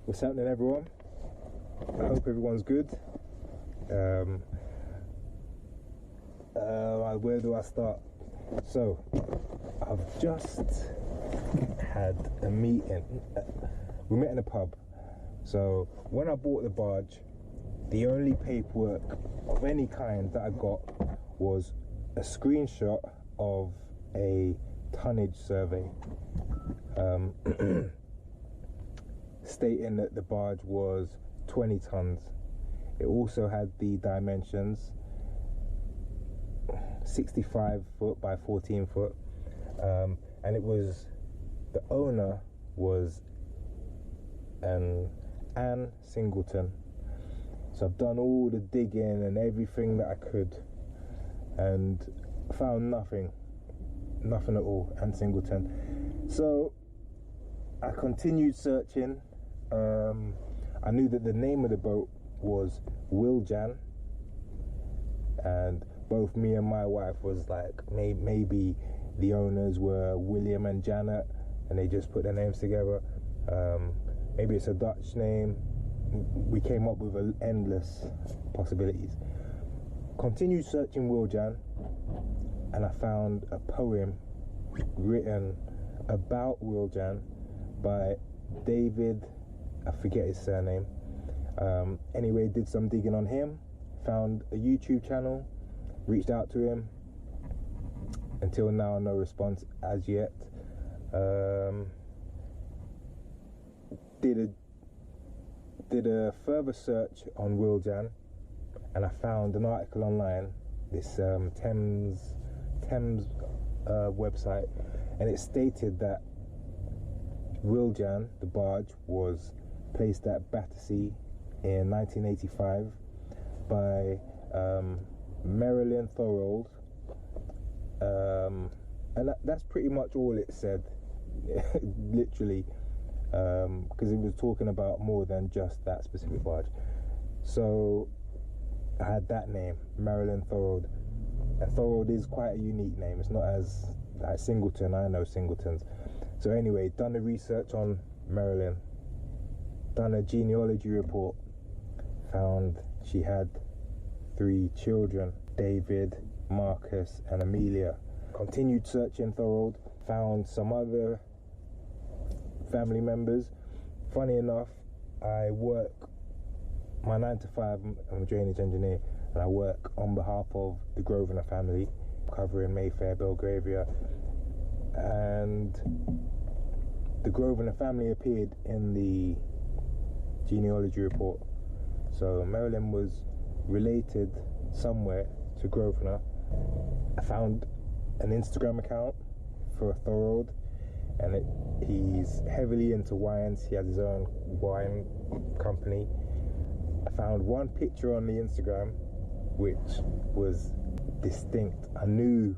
What's happening, everyone? I hope everyone's good. Where do I start? So, I've just had a meeting. We met in a pub. So, when I bought the barge, the only paperwork of any kind that I got was a screenshot of a tonnage survey stating that the barge was 20 tons. It also had the dimensions, 65 foot by 14 foot, and it was, the owner was Anne Singleton. So I've done all the digging and everything that I could and found nothing at all. Anne Singleton. So I continued searching. I knew that the name of the boat was Wiljan, and both me and my wife was like, maybe the owners were William and Janet and they just put their names together. Maybe it's a Dutch name. We came up with endless possibilities. Continued searching Wiljan, and I found a poem written about Wiljan by David, I forget his surname. Anyway, did some digging on him, found a YouTube channel, reached out to him. Until now, no response as yet. Did a further search on Wiljan, and I found an article online, this Thames website, and it stated that Wiljan, the barge, was placed at Battersea in 1985 by Marilyn Thorold, and that's pretty much all it said, literally, because it was talking about more than just that specific barge. So I had that name, Marilyn Thorold, and Thorold is quite a unique name. It's not as like Singleton. I know Singletons. So anyway, done the research on Marilyn, done a genealogy report, found she had 3 children, David, Marcus and Amelia. Continued searching Thorold, found some other family members. Funny enough, I work my 9 to 5, I'm a drainage engineer, and I work on behalf of the Grosvenor family, covering Mayfair, Belgravia, and the Grosvenor family appeared in the genealogy report. So Marilyn was related somewhere to Grosvenor. I found an Instagram account for Thorold, and he's heavily into wines. He has his own wine company. I found one picture on the Instagram which was distinct. I knew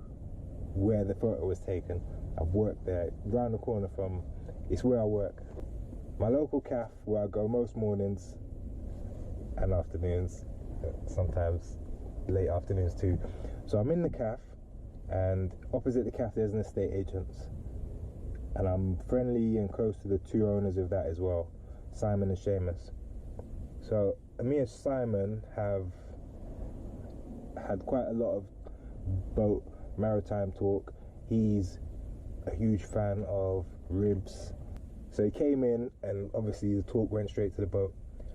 where the photo was taken. I've worked there, round the corner from, it's where I work. My local cafe where I go most mornings and afternoons, sometimes late afternoons too. So I'm in the cafe, and opposite the cafe there's an estate agent's, and I'm friendly and close to the 2 owners of that as well, Simon and Seamus. So me and Simon have had quite a lot of boat maritime talk. He's a huge fan of ribs. So he came in, and obviously the talk went straight to the boat.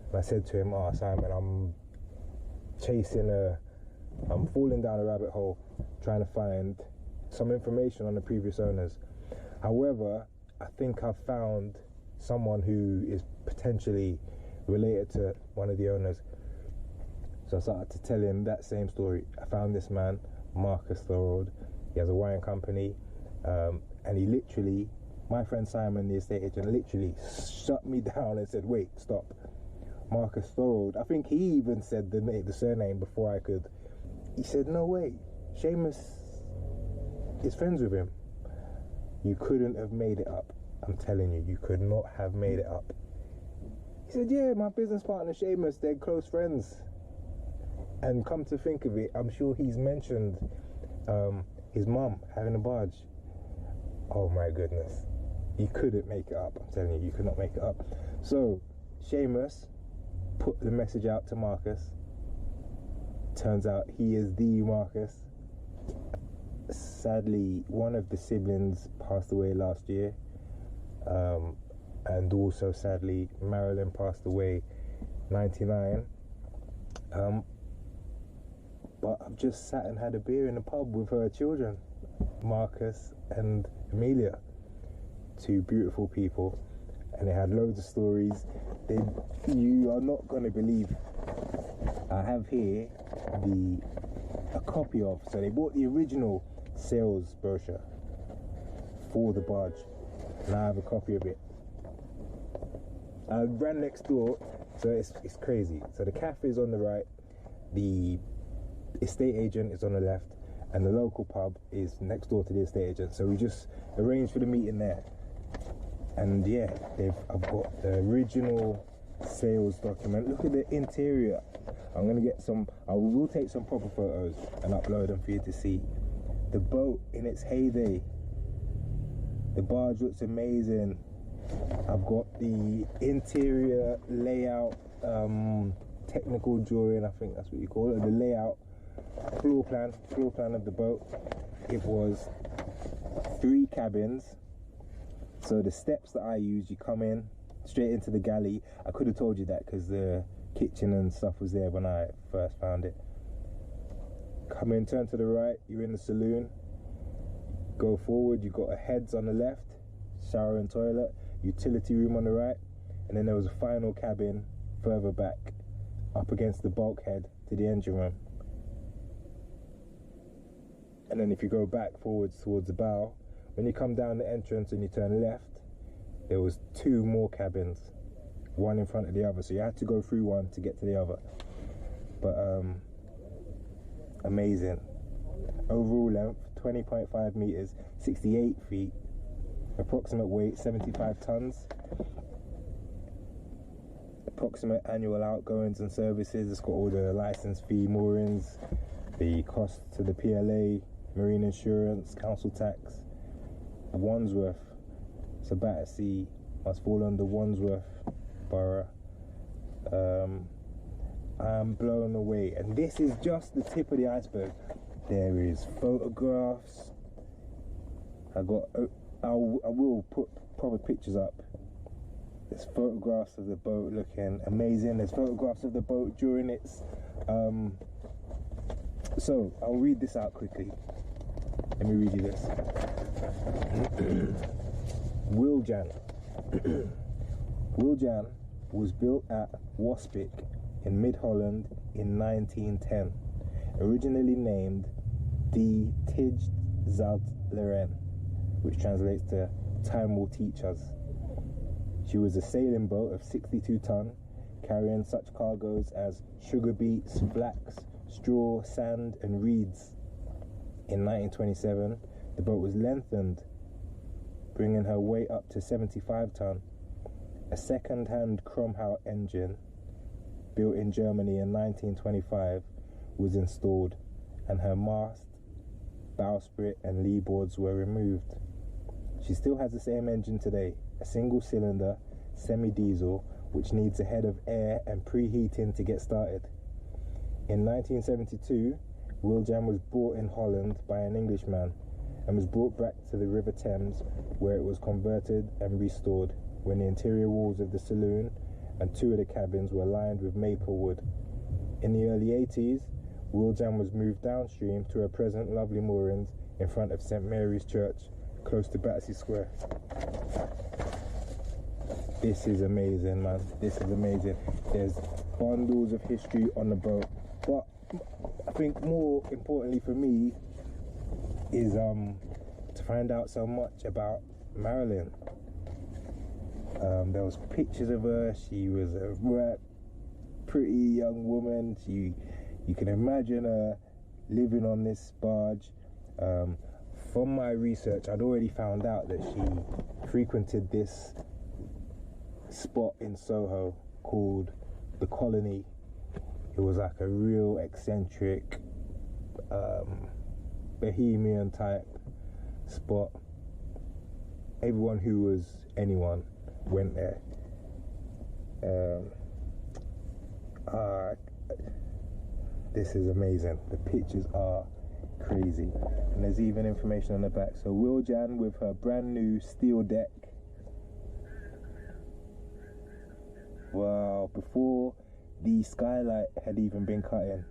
And I said to him, Simon, I'm falling down a rabbit hole trying to find some information on the previous owners. However, I think I've found someone who is potentially related to one of the owners. So I started to tell him that same story. I found this man, Marcus Thorold. He has a wine company, and he literally, my friend Simon, the estate agent, literally shut me down and said, wait, stop. Marcus Thorold, I think he even said the surname before I could. He said, no way, Seamus is friends with him. You couldn't have made it up. I'm telling you, you could not have made it up. He said, yeah, my business partner Seamus, they're close friends. And come to think of it, I'm sure he's mentioned his mum having a barge. Oh my goodness. You couldn't make it up. I'm telling you, you could not make it up. So Seamus put the message out to Marcus. Turns out he is the Marcus. Sadly, one of the siblings passed away last year, and also sadly Marilyn passed away 99. But I've just sat and had a beer in the pub with her children, Marcus and Amelia, two beautiful people, and they had loads of stories. You are not going to believe. I have here a copy of, so they bought the original sales brochure for the barge, and I have a copy of it. I ran next door, so it's crazy. So the cafe is on the right, the estate agent is on the left, and the local pub is next door to the estate agent. So we just arranged for the meeting there, and yeah, I've got the original sales document. Look at the interior. I'm gonna get some. I will take some proper photos and upload them for you to see. The boat in its heyday. The barge looks amazing. I've got the interior layout, technical drawing, I think that's what you call it, the layout, floor plan of the boat. It was 3 cabins. So the steps that I use, you come in straight into the galley. I could have told you that because the kitchen and stuff was there when I first found it. Come in, turn to the right, you're in the saloon. Go forward, you've got a heads on the left, shower and toilet, utility room on the right, and then there was a final cabin further back, up against the bulkhead to the engine room. And then if you go back forwards towards the bow, when you come down the entrance and you turn left, there was 2 more cabins, one in front of the other, so you had to go through one to get to the other. But amazing. Overall length 20.5 meters, 68 feet, approximate weight 75 tons, approximate annual outgoings and services. It's got all the license fee, moorings, the cost to the PLA, marine insurance, council tax. Wandsworth, so Battersea must fall under Wandsworth Borough. I'm blown away, and this is just the tip of the iceberg. There is photographs. I will put proper pictures up. There's photographs of the boat looking amazing. There's photographs of the boat during its so I'll read this out quickly. Let me read you this. Wiljan. Wiljan was built at Waspic in mid-Holland in 1910. Originally named De Tij Zalt Leren, which translates to Time Will Teach Us. She was a sailing boat of 62 ton, carrying such cargoes as sugar beets, flax, straw, sand and reeds. In 1927, the boat was lengthened, bringing her weight up to 75 ton. A second-hand Kromhau engine, built in Germany in 1925, was installed, and her mast, bowsprit and lee boards were removed. She still has the same engine today, a single-cylinder, semi-diesel, which needs a head of air and preheating to get started. In 1972, Wiljan was bought in Holland by an Englishman and was brought back to the River Thames, where it was converted and restored when the interior walls of the saloon and 2 of the cabins were lined with maple wood. In the early 80s, Wiljan was moved downstream to her present lovely moorings in front of St Mary's Church, close to Battersea Square. This is amazing, man. This is amazing. There's bundles of history on the boat, but I think more importantly for me is to find out so much about Marilyn. There was pictures of her. She was a pretty young woman. You can imagine her living on this barge. From my research, I'd already found out that she frequented this spot in Soho called the Colony. It was like a real eccentric, bohemian type spot. Anyone went there. This is amazing. The pictures are crazy, and there's even information on the back. So Wiljan with her brand new steel deck. Wow, before the skylight had even been cut in.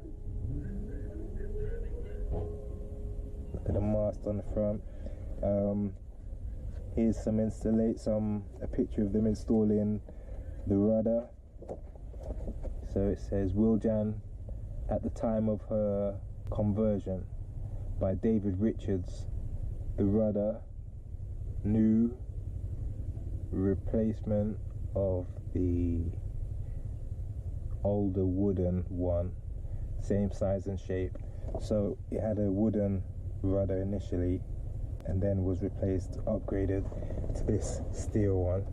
Look at the mast on the front. Here's a picture of them installing the rudder. So it says Wiljan at the time of her conversion by David Richards. The rudder, new replacement of the older wooden one, same size and shape. So it had a wooden rudder initially, and then was replaced, upgraded to this steel one.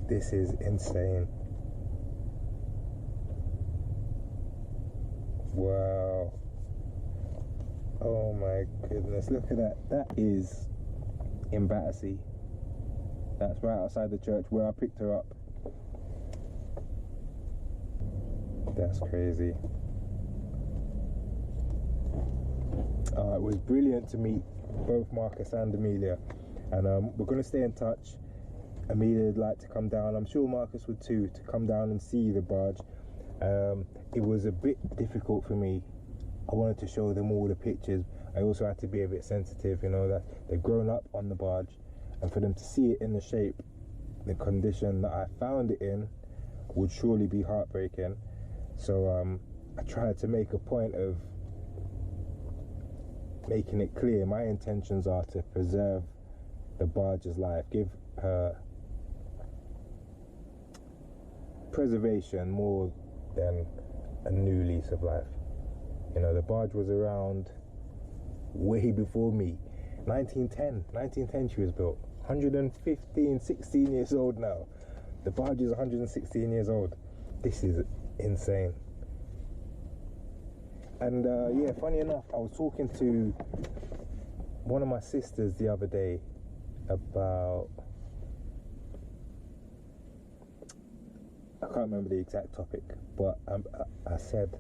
This is insane. Wow. Oh my goodness, look at that. That is in Battersea. That's right outside the church where I picked her up. That's crazy. It was brilliant to meet both Marcus and Amelia, and we're going to stay in touch. Amelia would like to come down, I'm sure Marcus would too, to come down and see the barge. It was a bit difficult for me. I wanted to show them all the pictures. I also had to be a bit sensitive, you know, that they've grown up on the barge, and for them to see it in the shape, the condition that I found it in, would surely be heartbreaking. So I tried to make a point of making it clear my intentions are to preserve the barge's life, give her preservation more than a new lease of life. You know, the barge was around way before me. 1910 she was built. 16 years old now. The barge is 116 years old. This is insane. And yeah, funny enough, I was talking to one of my sisters the other day about, I can't remember the exact topic, but I said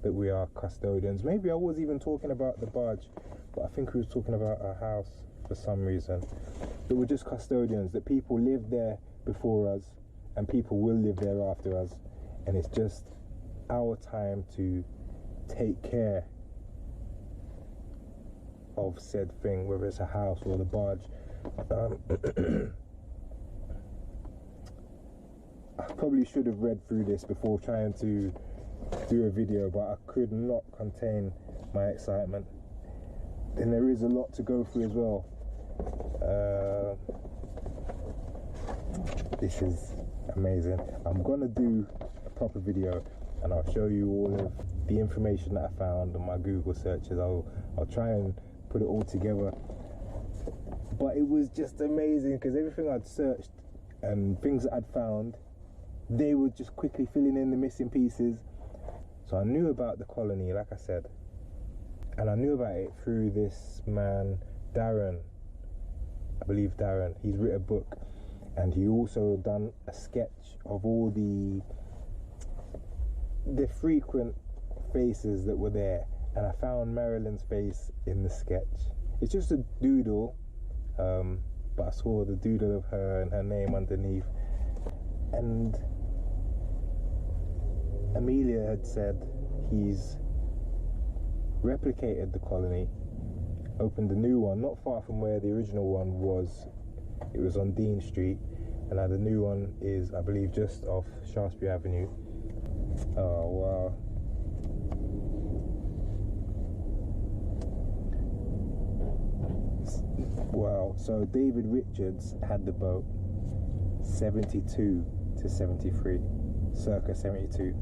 that we are custodians. Maybe I was even talking about the barge, but I think we was talking about our house for some reason. That we're just custodians, that people lived there before us and people will live there after us, and it's just our time to take care of said thing, whether it's a house or the barge. I probably should have read through this before trying to do a video, but I could not contain my excitement. Then there is a lot to go through as well. This is amazing. I'm gonna do a proper video and I'll show you all of the information that I found on my Google searches. I'll try and put it all together. But it was just amazing because everything I'd searched and things that I'd found, they were just quickly filling in the missing pieces. So I knew about the colony, like I said, and I knew about it through this man, Darren. I believe Darren. He's written a book, and he also done a sketch of all the frequent faces that were there, and I found Marilyn's face in the sketch. It's just a doodle, but I saw the doodle of her and her name underneath. And Amelia had said he's replicated the colony, opened a new one not far from where the original one was. It was on Dean Street, and now the new one is, I believe, just off Shaftesbury Avenue. Oh wow. Wow, so David Richards had the boat 72 to 73, circa 72,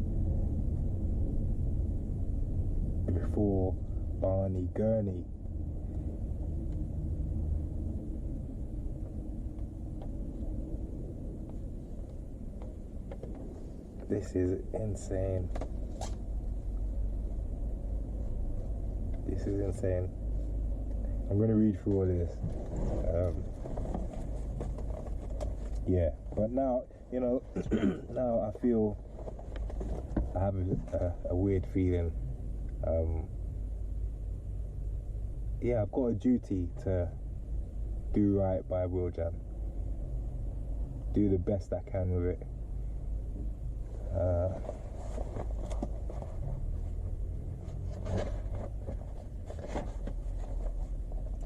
before Barney Gurney. This is insane. This is insane. I'm going to read through all of this. yeah. But now, you know, now I feel I have a weird feeling. Yeah, I've got a duty to do right by Wiljan. Do the best I can with it.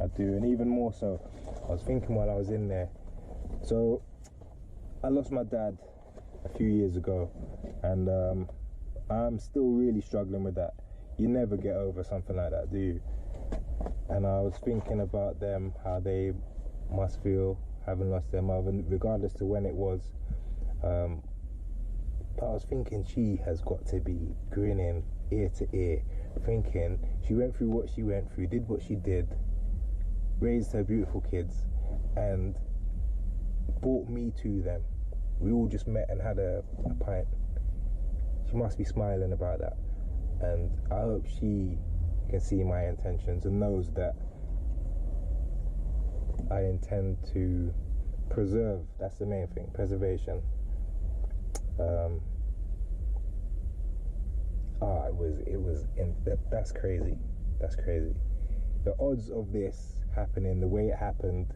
I do, and even more so, I was thinking while I was in there. So, I lost my dad a few years ago, and I'm still really struggling with that. You never get over something like that, do you? And I was thinking about them, how they must feel having lost their mother, regardless to when it was. But I was thinking she has got to be grinning ear to ear, thinking she went through what she went through, did what she did, raised her beautiful kids, and brought me to them. We all just met and had a pint. She must be smiling about that, and I hope she can see my intentions and knows that I intend to preserve. That's the main thing, preservation. That's crazy. That's crazy. The odds of this happening the way it happened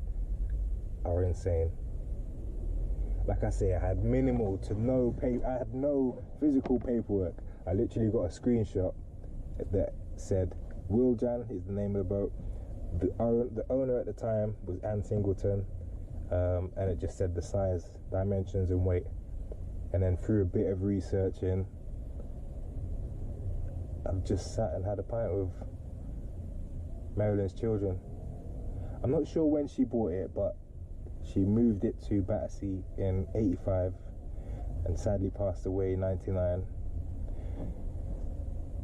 are insane. Like I say, I had minimal to no I had no physical paperwork. I literally got a screenshot that said Wiljan is the name of the boat. The owner at the time was Ann Singleton, and it just said the size, dimensions, and weight. And then through a bit of researching, I've just sat and had a pint with Marilyn's children. I'm not sure when she bought it, but she moved it to Battersea in '85 and sadly passed away in '99.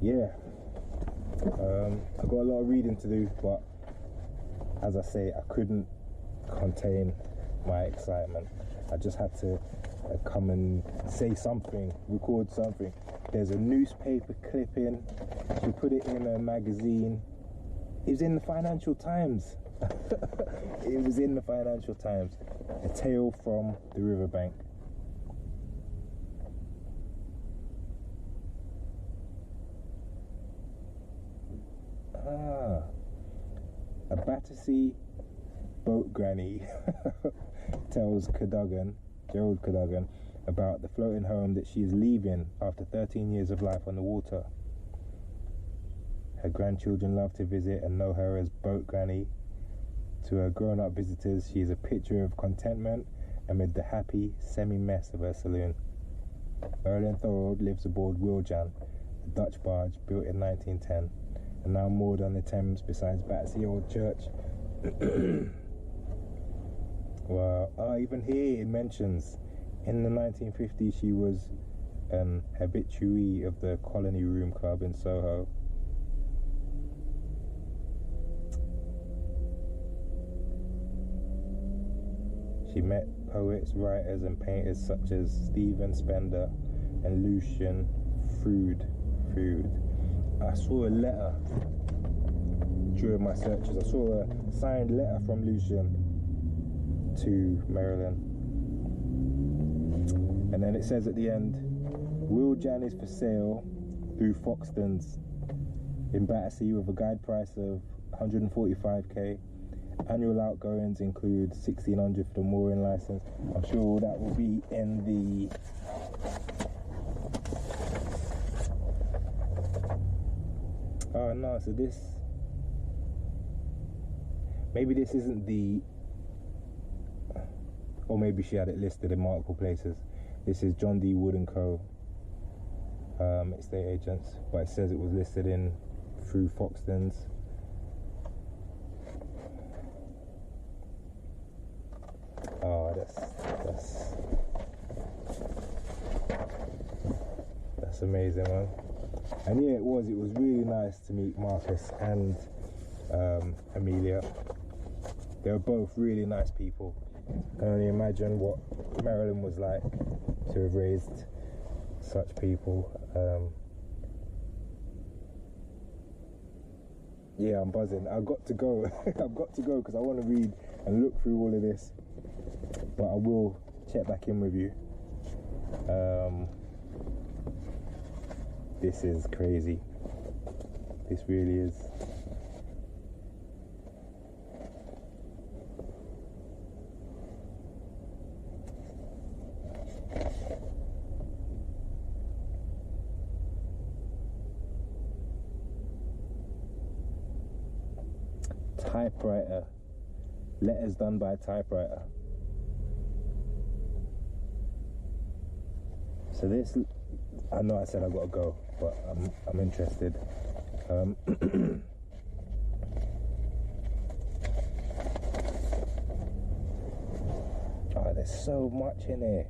Yeah, I got a lot of reading to do, but as I say, I couldn't contain my excitement. I just had to come and say something, record something. There's a newspaper clipping. She put it in a magazine. It was in the Financial Times. It was in the Financial Times. A tale from the riverbank. A Battersea boat granny tells Gerald Cadogan, about the floating home that she is leaving after 13 years of life on the water. Her grandchildren love to visit and know her as Boat Granny. To her grown-up visitors, she is a picture of contentment amid the happy semi-mess of her saloon. Marilyn Thorold lives aboard Wiljan, a Dutch barge built in 1910, and now moored on the Thames beside Battersea Old Church. Well, even here it mentions in the 1950s she was an habituee of the Colony Room Club in Soho. She met poets, writers and painters such as Stephen Spender and Lucian Freud. I saw a letter during my searches. I saw a signed letter from Lucian to Marilyn. And then it says at the end, Wiljan is for sale through Foxtons in Battersea with a guide price of 145k. Annual outgoings include 1,600 for the mooring license. I'm sure that will be in the oh no, so this, maybe this isn't the, or maybe she had it listed in multiple places. This is John D. Wood & Co. Estate agents, but it says it was listed in through Foxtons. Oh, that's amazing, man. And yeah, it was really nice to meet Marcus and Amelia. They were both really nice people. I can only imagine what Marilyn was like to have raised such people. Yeah, I'm buzzing. I've got to go. I've got to go because I want to read and look through all of this. But I will check back in with you. This is crazy. This really is. Typewriter. Letters done by a typewriter. So this, I know I said I gotta go, but I'm interested. Oh, there's so much in here.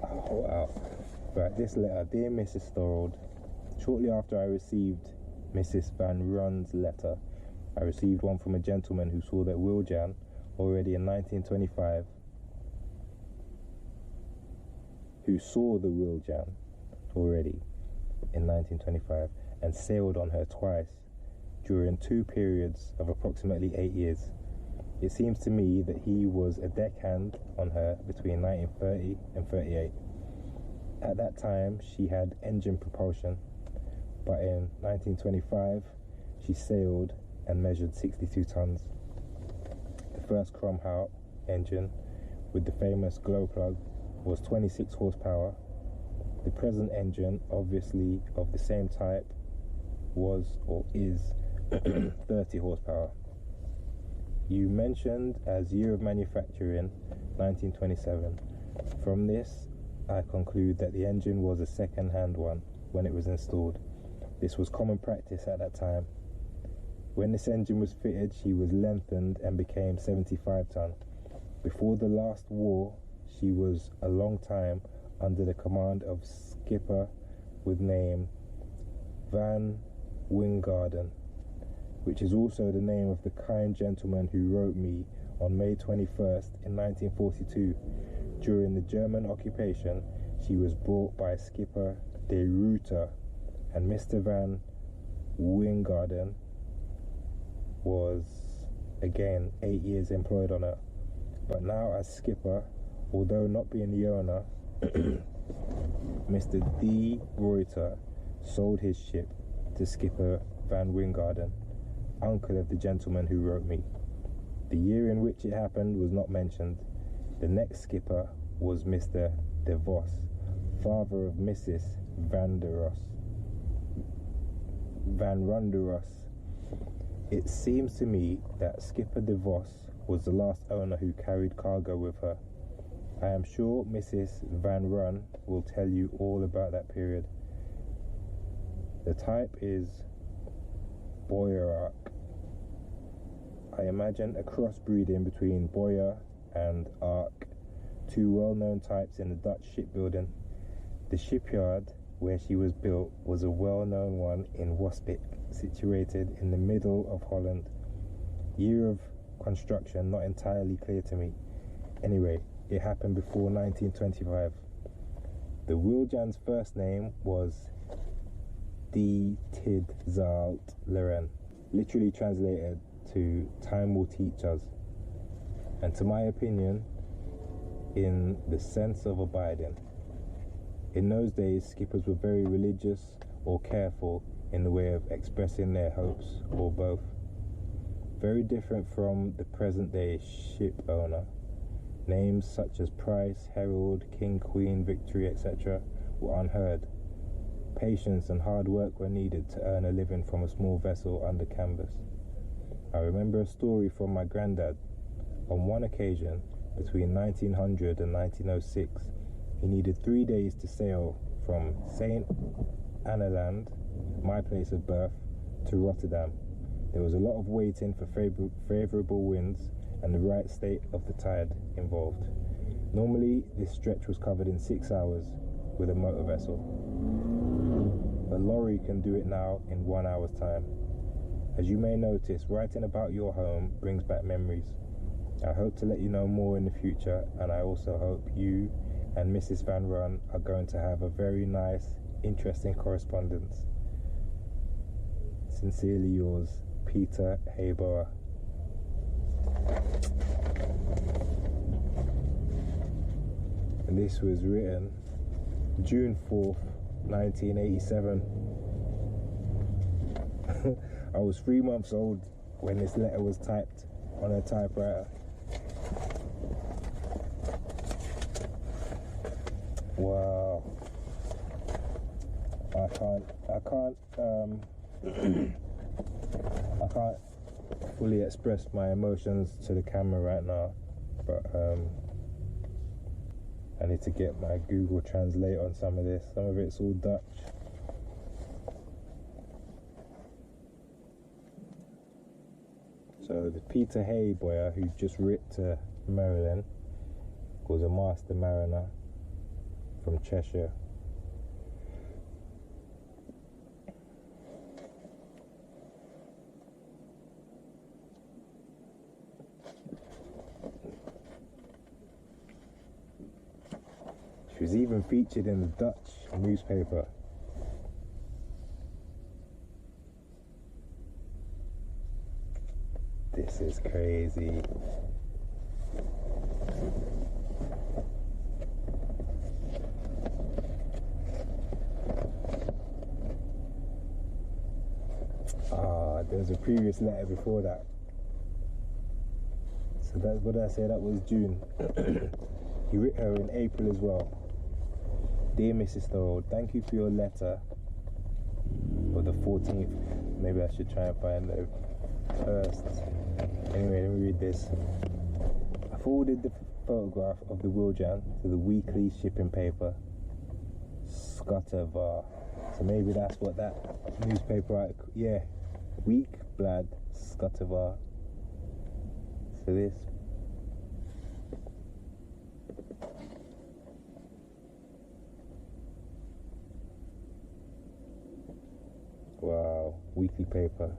Oh wow. Right, this letter. Dear Mrs. Storrold, shortly after I received Mrs. Van Run's letter, I received one from a gentleman who saw that Wiljan, already in 1925, who saw the Wiljan already in 1925 and sailed on her twice during 2 periods of approximately 8 years. It seems to me that he was a deckhand on her between 1930 and 38. At that time, she had engine propulsion, but in 1925, she sailed and measured 62 tons. The first Cromhout engine with the famous glow plug was 26 horsepower. The present engine, obviously of the same type, was or is 30 horsepower. You mentioned as year of manufacturing 1927. From this, I conclude that the engine was a second-hand one when it was installed. This was common practice at that time. When this engine was fitted, she was lengthened and became 75 ton. Before the last war, she was a long time under the command of skipper with name Van Wingarden, which is also the name of the kind gentleman who wrote me on May 21st in 1942. During the German occupation, she was brought by skipper de Ruyter, and Mr. Van Wingarden was again 8 years employed on her. But now as skipper, although not being the owner, Mr. de Ruyter sold his ship to skipper Van Wingarden, uncle of the gentleman who wrote me. The year in which it happened was not mentioned. The next skipper was Mr. de Vos, father of Mrs. Van Runderos. It seems to me that Skipper de Vos was the last owner who carried cargo with her. I am sure Mrs. Van Run will tell you all about that period. The type is Boyark. I imagine a crossbreeding between Boyer and Ark, 2 well-known types in the Dutch shipbuilding. The shipyard where she was built was a well-known one in Waspik, situated in the middle of Holland. Year of construction not entirely clear to me. Anyway, it happened before 1925. The Wiljan's first name was Die Tid zalt leren, literally translated to time will teach us, and to my opinion, in the sense of abiding. In those days, skippers were very religious or careful in the way of expressing their hopes, or both. Very different from the present day ship owner. Names such as Price, Herald, King, Queen, Victory, etc. were unheard. Patience and hard work were needed to earn a living from a small vessel under canvas. I remember a story from my granddad. On one occasion, between 1900 and 1906, he needed 3 days to sail from St. Anneland, my place of birth, to Rotterdam. There was a lot of waiting for favourable winds and the right state of the tide involved. Normally, this stretch was covered in 6 hours with a motor vessel. A lorry can do it now in 1 hour's time. As you may notice, writing about your home brings back memories. I hope to let you know more in the future, and I also hope you and Mrs. Van Run are going to have a very nice, interesting correspondence. Sincerely yours, Peter Haber. And this was written June 4th, 1987. I was 3 months old when this letter was typed on a typewriter. Wow. I can't fully express my emotions to the camera right now, but I need to get my Google Translate on some of this. Some of it's all Dutch. So the Peter Hay boy who just writ to Marilyn was a master mariner from Cheshire. She was even featured in the Dutch newspaper. This is crazy. There's a previous letter before that. So that's what I say, that was June. He wrote her in April as well. Dear Mrs. Thorold, thank you for your letter of the 14th. Maybe I should try and find the first. Anyway, let me read this. I forwarded the photograph of the Wiljan to the weekly shipping paper, Scottervar. So maybe that's what that newspaper article, yeah, Weekblad Scottervar. So this. Wow, weekly paper.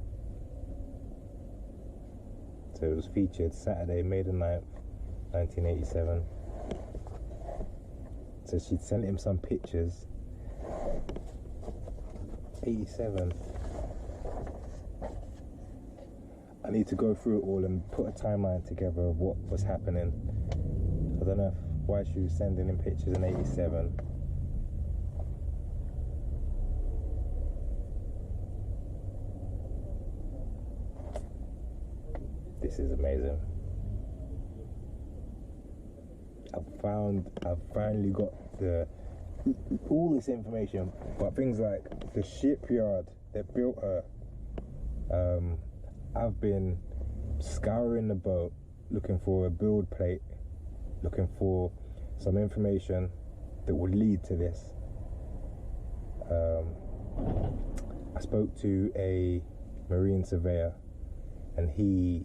So it was featured Saturday, May the 9th, 1987. So she'd sent him some pictures. 87. I need to go through it all and put a timeline together of what was happening. I don't know why she was sending him pictures in 87. This is amazing. I've finally got all this information, but things like the shipyard that built her. I've been scouring the boat looking for a build plate, looking for some information that would lead to this. I spoke to a marine surveyor, and he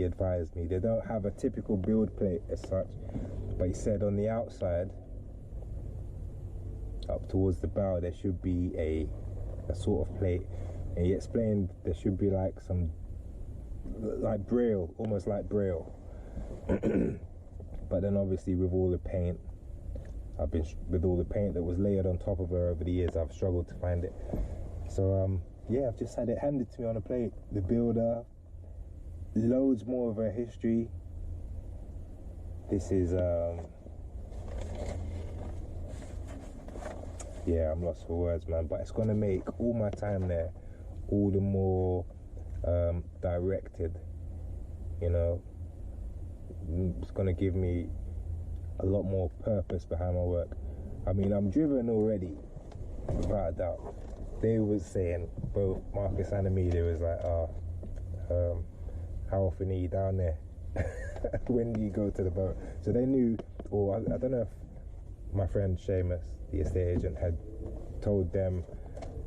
advised me they don't have a typical build plate as such, but he said on the outside up towards the bow there should be a sort of plate, and he explained there should be like some like braille, almost like braille. But then obviously with all the paint that was layered on top of her over the years, I've struggled to find it. So yeah, I've just had it handed to me on a plate. The builder, loads more of her history. This is yeah, I'm lost for words, man, but it's gonna make all my time there all the more directed, you know. It's gonna give me a lot more purpose behind my work. I mean, I'm driven already, without a doubt. They was saying, both Marcus and Amelia was like, how often are you down there? When do you go to the boat? So they knew, or I don't know if my friend Seamus, the estate agent, had told them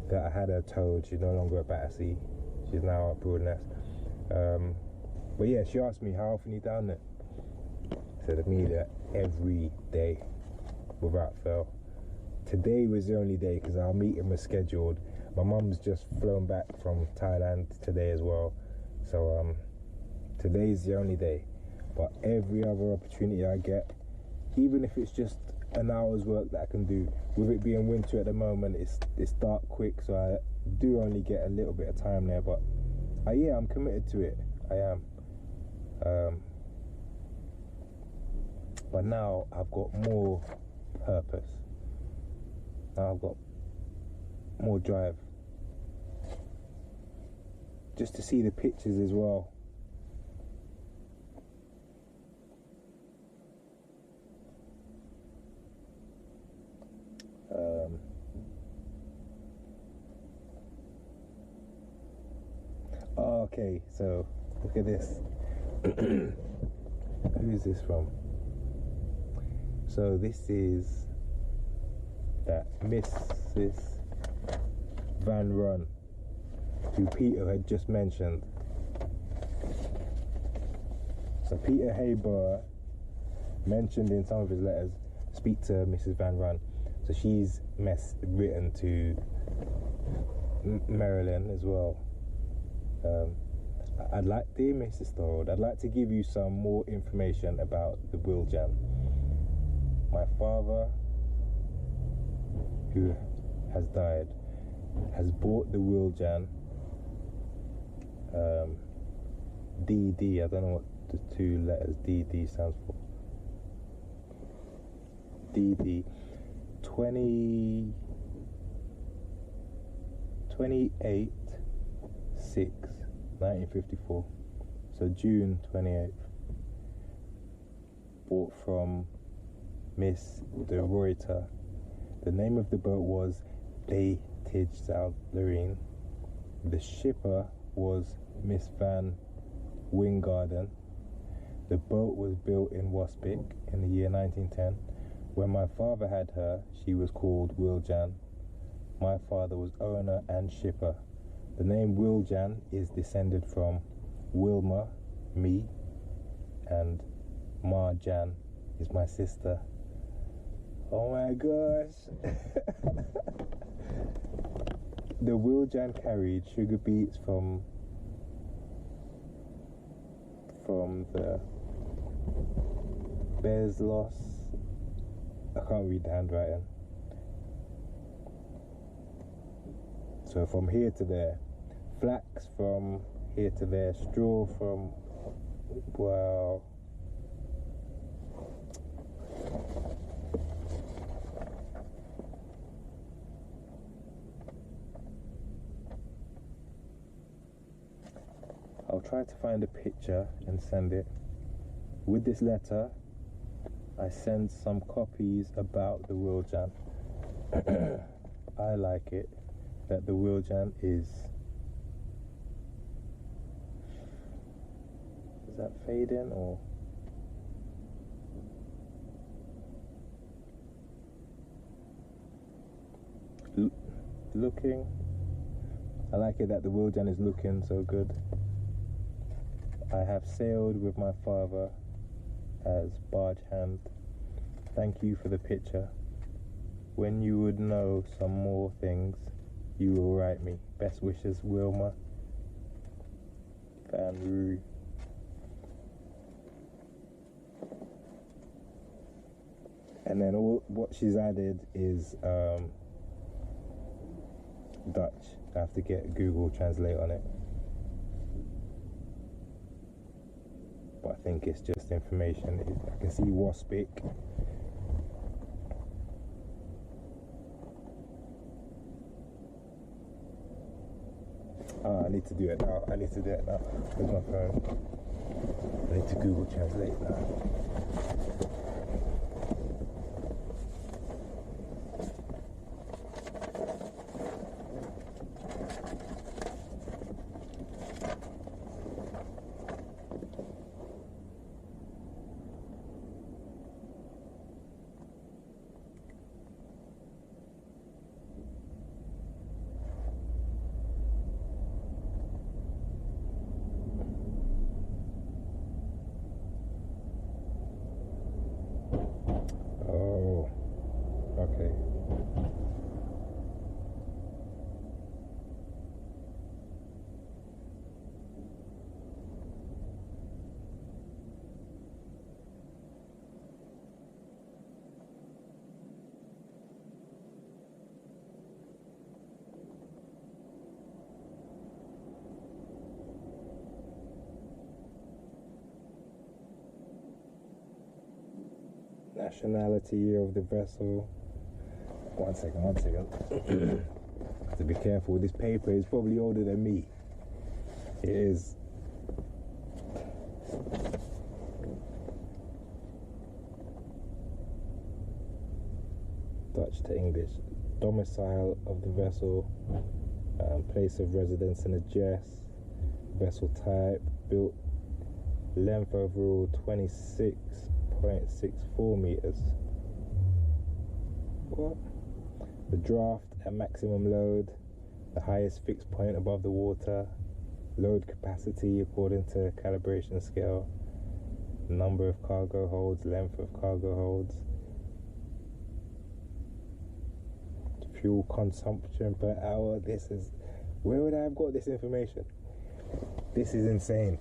that I had her towed. She's no longer at Battersea. She's now at Broadnest. But yeah, she asked me, how often are you down there? I said, Amelia, every day, without fail. Today was the only day because our meeting was scheduled. My mum's just flown back from Thailand today as well. So today's the only day. But every other opportunity I get, even if it's just an hour's work that I can do, with it being winter at the moment, it's dark quick, so I do only get a little bit of time there. But yeah, I'm committed to it. I am. But now I've got more purpose. Now I've got more drive. Just to see the pictures as well. Okay, so look at this. Who is this from? So this is that Mrs. Van Run, who Peter had just mentioned. So Peter Haber mentioned in some of his letters, speak to Mrs. Van Run. So she's written to Marilyn as well. Dear Mrs. Thorold, I'd like to give you some more information about the Wiljan. My father, who has died, has bought the Wiljan DD. I don't know what the two letters DD stands for. DD 28/6/1954. So June 28th. Bought from Miss de Ruyter. The name of the boat was De Tijzelderine. The shipper was Miss Van Wingarden. The boat was built in Waspic in the year 1910. When my father had her, she was called Wiljan. My father was owner and shipper. The name Wiljan is descended from Wilma, me, and Marjan is my sister. Oh my gosh. The Wiljan carried sugar beets from the Bezlos. I can't read the handwriting. So from here to there. Flax from here to there. Straw from, well, I'll try to find a picture and send it. With this letter, I send some copies about the Wiljan. I like it that the Wiljan is that fading or looking? I like it that the Wiljan is looking so good. I have sailed with my father as barge hand. Thank you for the picture. When you would know some more things, you will write me. Best wishes, Wilma Van Roo. And then what she's added is Dutch. I have to get Google Translate on it. But I think it's just information. I can see Waspic. I need to do it now. Where's my phone? I need to Google Translate now. nationality of the vessel. One second. Have to be careful. This paper is probably older than me. It is. Dutch to English. Domicile of the vessel, place of residence and address, vessel type, built, length overall 26.64 meters. What? The draft at maximum load, the highest fixed point above the water, load capacity according to calibration scale, number of cargo holds, length of cargo holds, fuel consumption per hour. This is, where would I have got this information? This is insane.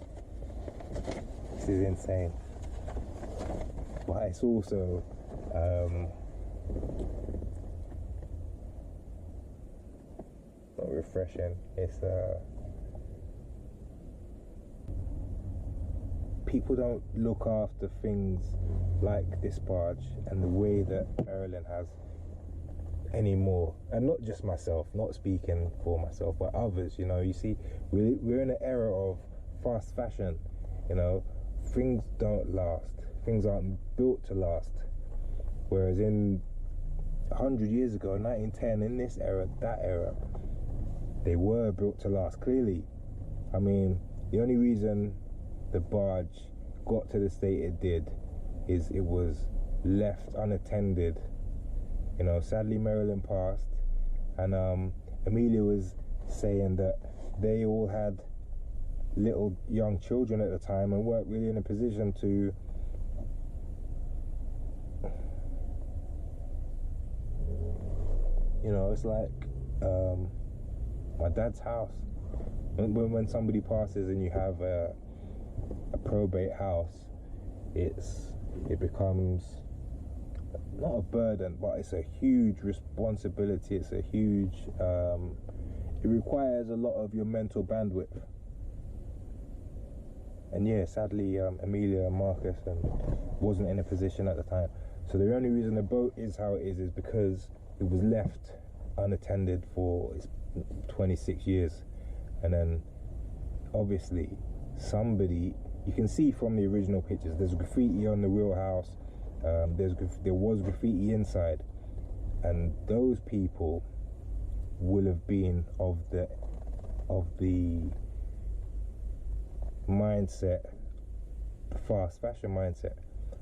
But it's also not refreshing. It's people don't look after things like this barge and the way that Maryland has anymore. And not just myself, not speaking for myself, but others. You know, you see, we're in an era of fast fashion. You know, things don't last. Things aren't built to last. Whereas in 100 years ago, 1910, in this era, that era, they were built to last. Clearly, I mean, the only reason the barge got to the state it did is it was left unattended. You know, sadly Maryland passed, and Amelia was saying that they all had little young children at the time and weren't really in a position to you know, it's like my dad's house. When somebody passes and you have a probate house, it becomes not a burden, but it's a huge responsibility. It's a huge it requires a lot of your mental bandwidth. And yeah, sadly Amelia and Marcus wasn't in a position at the time. So the only reason the boat is how it is because it was left unattended for 26 years. And then obviously somebody, you can see from the original pictures, there's graffiti on the wheelhouse. There was graffiti inside, and those people will have been of the mindset, the fast fashion mindset.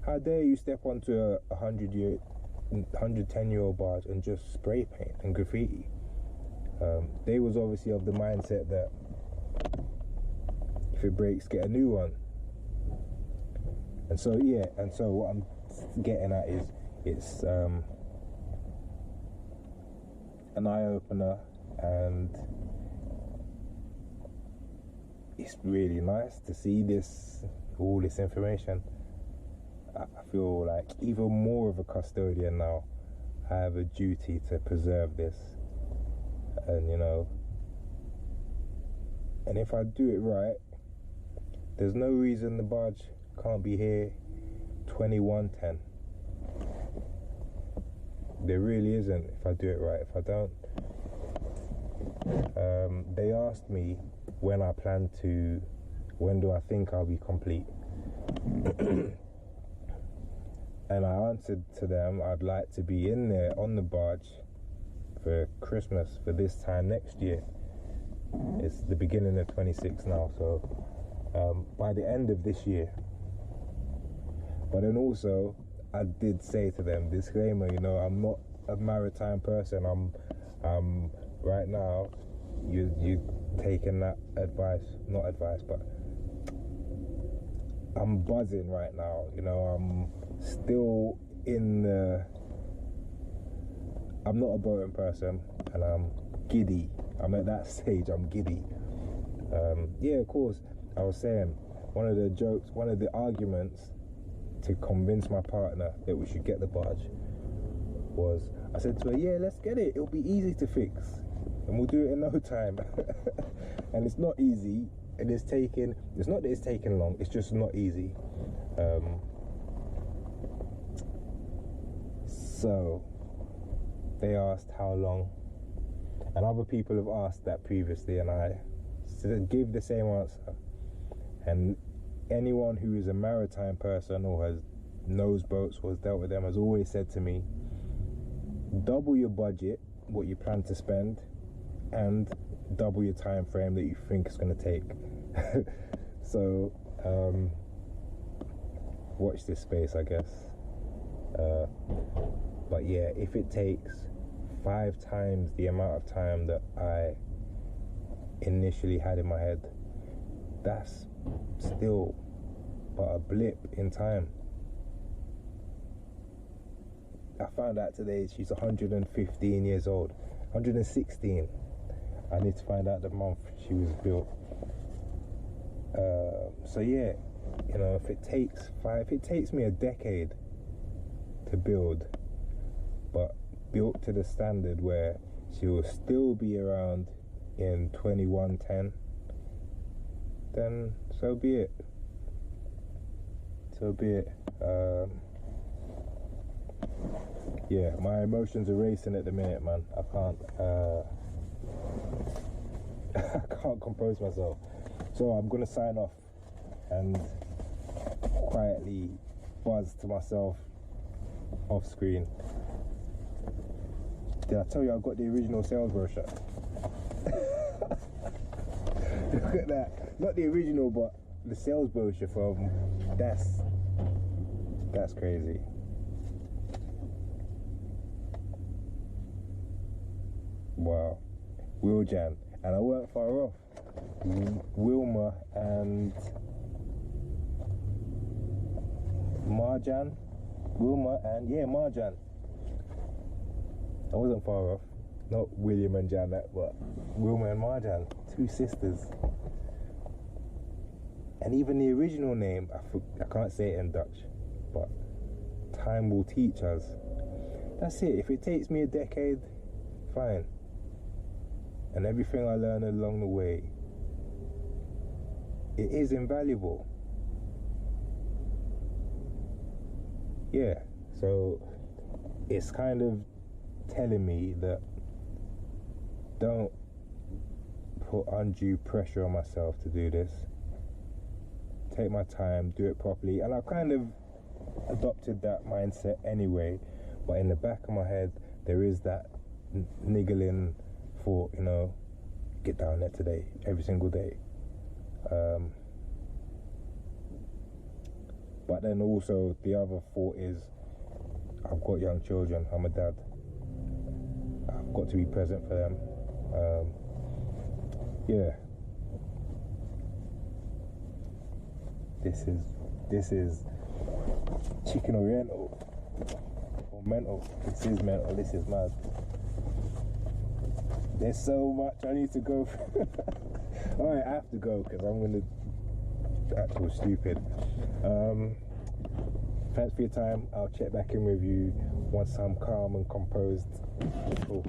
How dare you step onto a 110-year-old barge and just spray paint and graffiti? They was obviously of the mindset that if it breaks, get a new one. And so yeah, and so what I'm getting at is it's an eye-opener, and it's really nice to see all this information. I feel like even more of a custodian now. I have a duty to preserve this, and you know, and if I do it right, there's no reason the barge can't be here 2110. There really isn't, if I do it right. If I don't, they asked me when do I think I'll be complete. And I answered to them, I'd like to be in there on the barge for Christmas, for this time next year. It's the beginning of 26 now, so by the end of this year. But then also, I did say to them, disclaimer, you know, I'm not a maritime person. I'm right now, you taking that not advice, but I'm buzzing right now. You know, I'm still I'm not a boating person, and I'm giddy. I'm at that stage, I'm giddy. Yeah, of course, I was saying, one of the arguments to convince my partner that we should get the barge was, I said to her, yeah, let's get it. It'll be easy to fix, and we'll do it in no time. And it's not easy, and it's not that it's taken long, it's just not easy. So they asked how long, and other people have asked that previously, and I give the same answer. And anyone who is a maritime person or knows boats or has dealt with them has always said to me, double your budget, what you plan to spend, and double your time frame that you think it's going to take. So watch this space, I guess. But yeah, if it takes 5 times the amount of time that I initially had in my head, that's still but a blip in time. I found out today she's 115 years old, 116. I need to find out the month she was built. So yeah, you know, if it takes me a decade to build, but built to the standard where she will still be around in 2110, then so be it. So be it. Yeah, my emotions are racing at the minute, man. I can't I can't compose myself. So I'm gonna sign off and quietly buzz to myself off screen. Did I tell you I got the original sales brochure? Look at that. Not the original, but the sales brochure from that's crazy. Wow. Wiljan. And I weren't far off. Wilma and Marjan. Wilma and Marjan. I wasn't far off. Not William and Janet, but Wilma and Marjan, 2 sisters. And even the original name, I can't say it in Dutch, but time will teach us. That's it. If it takes me a decade, fine. And everything I learn along the way, it is invaluable. Yeah, so it's kind of telling me that don't put undue pressure on myself to do this. Take my time, do it properly. And I kind of adopted that mindset anyway, but in the back of my head there is that niggling thought, you know, get down there today, every single day. But then also the other thought is, I've got young children, I'm a dad, I've got to be present for them. Yeah, this is chicken oriental or mental. This is mental. This is mad. There's so much I need to go through. Alright, I have to go because I'm gonna actual stupid. Thanks for your time. I'll check back in with you once I'm calm and composed. Cool.